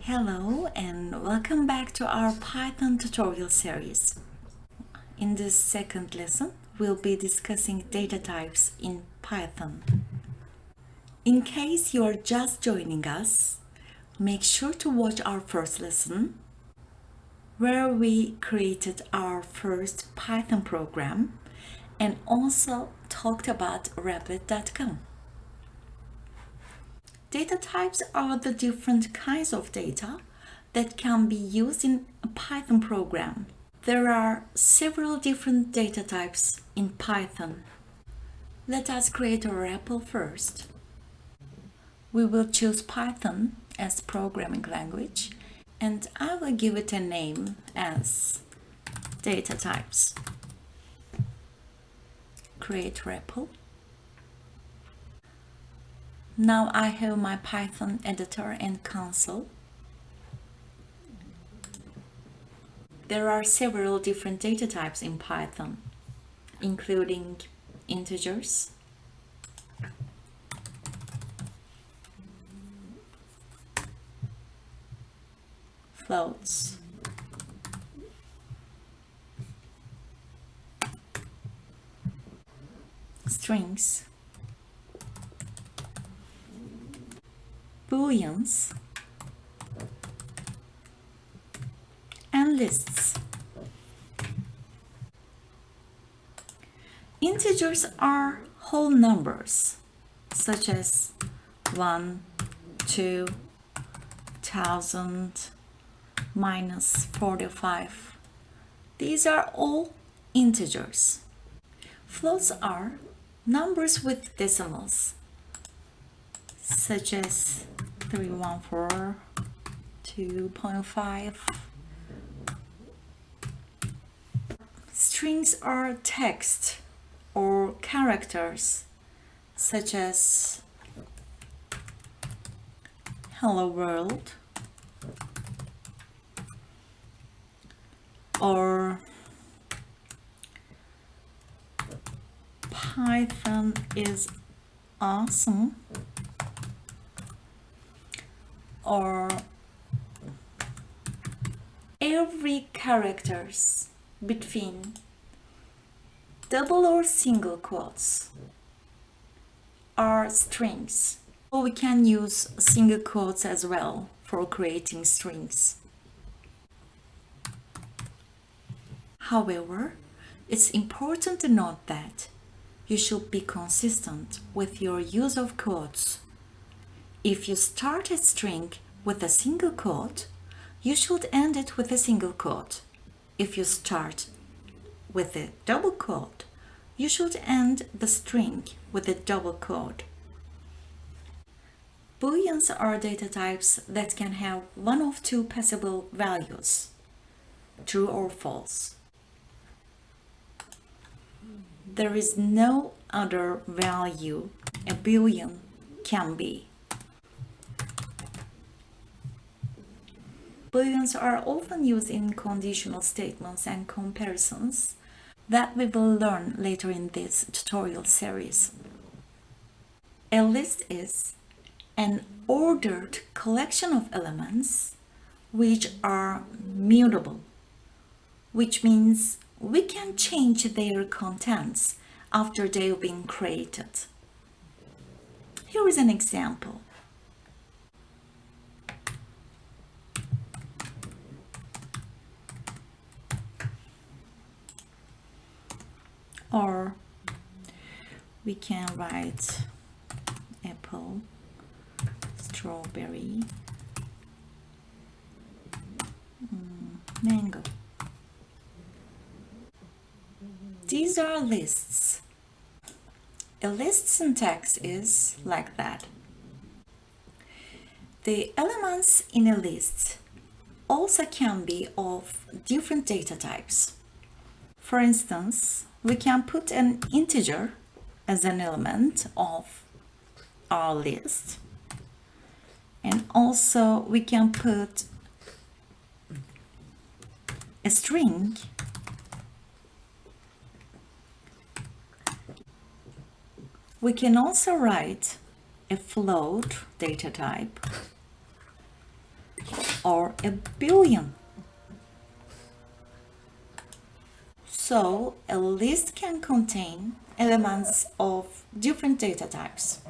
Hello and welcome back to our Python tutorial series. In this second lesson, we'll be discussing data types in Python. In case you are just joining us, make sure to watch our first lesson where we created our first Python program and also talked about Replit.com. Data types are the different kinds of data that can be used in a Python program. There are several different data types in Python. Let us create a REPL first. We will choose Python as programming language, and I will give it a name as data types. Create REPL. Now I have my Python editor and console. There are several different data types in Python, including integers, floats, strings, booleans, and lists. Integers are whole numbers, such as 1, 2, 1000, minus 45. These are all integers. Floats are numbers with decimals, such as 314, 2.5. Strings are text or characters, such as hello world or Python is awesome, or every characters between double or single quotes are strings. Or we can use single quotes as well for creating strings. However, it's important to note that you should be consistent with your use of quotes. If you start a string with a single quote, you should end it with a single quote. If you start with a double quote, you should end the string with a double quote. Booleans are data types that can have one of two possible values, true or false. There is no other value a boolean can be. Booleans are often used in conditional statements and comparisons that we will learn later in this tutorial series. A list is an ordered collection of elements which are mutable, which means we can change their contents after they've been created. Here is an example. Or we can write apple, strawberry, mango. These are lists. A list syntax is like that. The elements in a list also can be of different data types. For instance, we can put an integer as an element of our list, and also we can put a string We can also write a float data type or a billion. So a list can contain elements of different data types.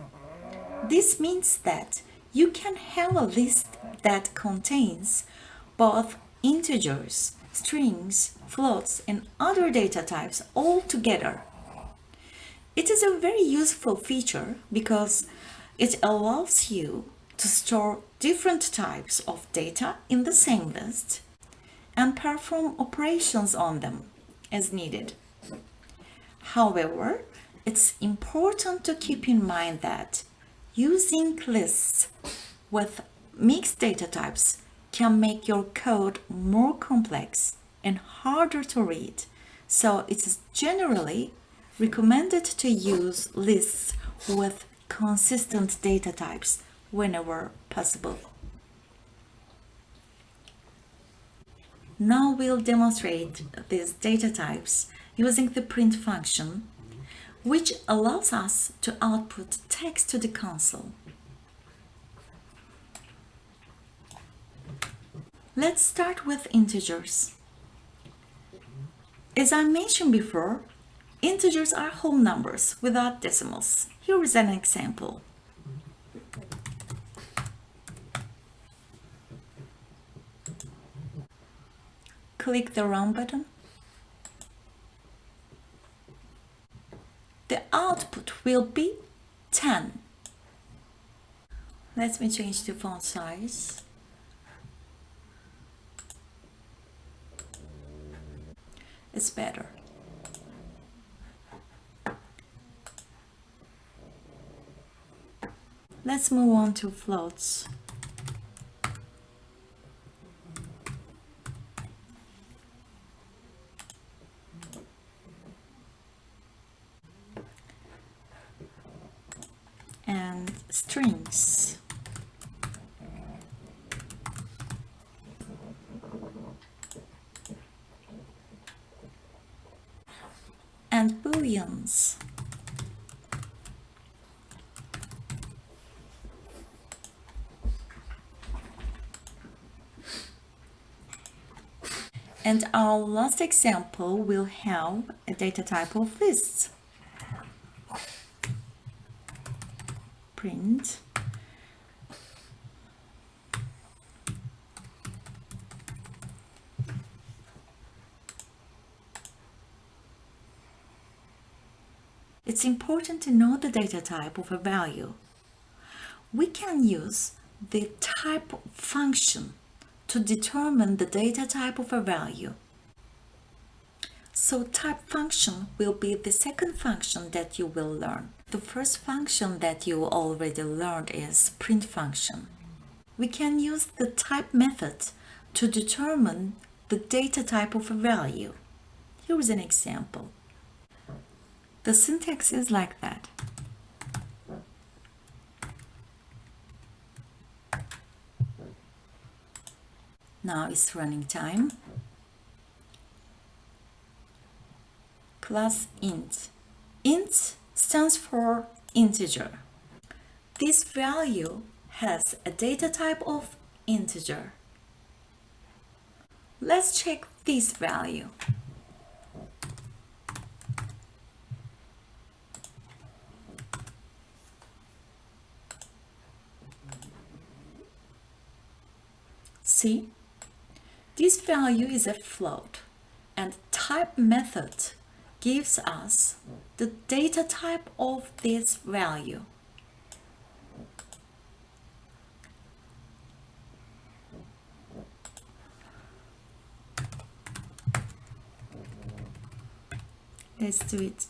This means that you can have a list that contains both integers, strings, floats, and other data types all together. It is a very useful feature because it allows you to store different types of data in the same list and perform operations on them as needed. However, it's important to keep in mind that using lists with mixed data types can make your code more complex and harder to read, so it is generally recommended to use lists with consistent data types whenever possible. Now we'll demonstrate these data types using the print function, which allows us to output text to the console. Let's start with integers. As I mentioned before, integers are whole numbers without decimals. Here is an example. Click the Run button. The output will be 10. Let me change the font size. It's better. Let's move on to floats. And strings. And booleans. And our last example will have a data type of lists. Print it's important to know the data type of a value. We can use the type function to determine the data type of a value. So type function will be the second function that you will learn. The first function that you already learned is print function. We can use the type method to determine the data type of a value. Here is an example. The syntax is like that. Now it's running time. Class int. Int stands for integer. This value has a data type of integer. Let's check this value. See, this value is a float, and type method gives us the data type of this value. Let's do it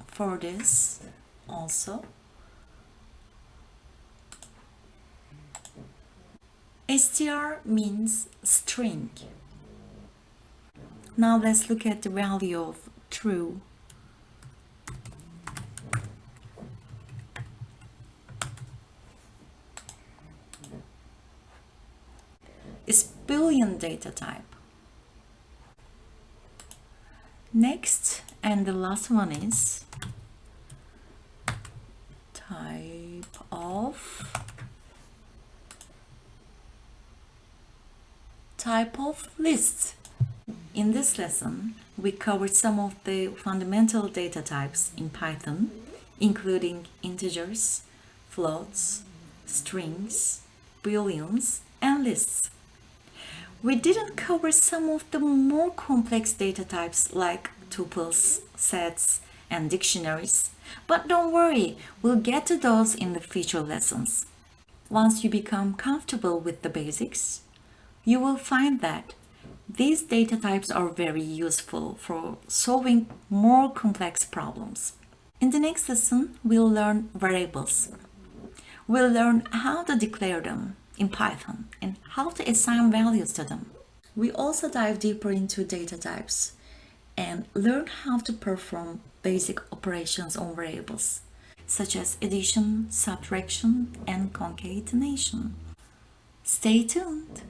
for this also. str means string. Now let's look at the value of true. It's Boolean data type. Next, and the last one is type of Type of lists. In this lesson, we covered some of the fundamental data types in Python, including integers, floats, strings, booleans, and lists. We didn't cover some of the more complex data types like tuples, sets, and dictionaries, but don't worry, we'll get to those in the future lessons. Once you become comfortable with the basics, you will find that these data types are very useful for solving more complex problems. In the next lesson, we'll learn variables. We'll learn how to declare them in Python and how to assign values to them. We also dive deeper into data types and learn how to perform basic operations on variables, such as addition, subtraction, and concatenation. Stay tuned!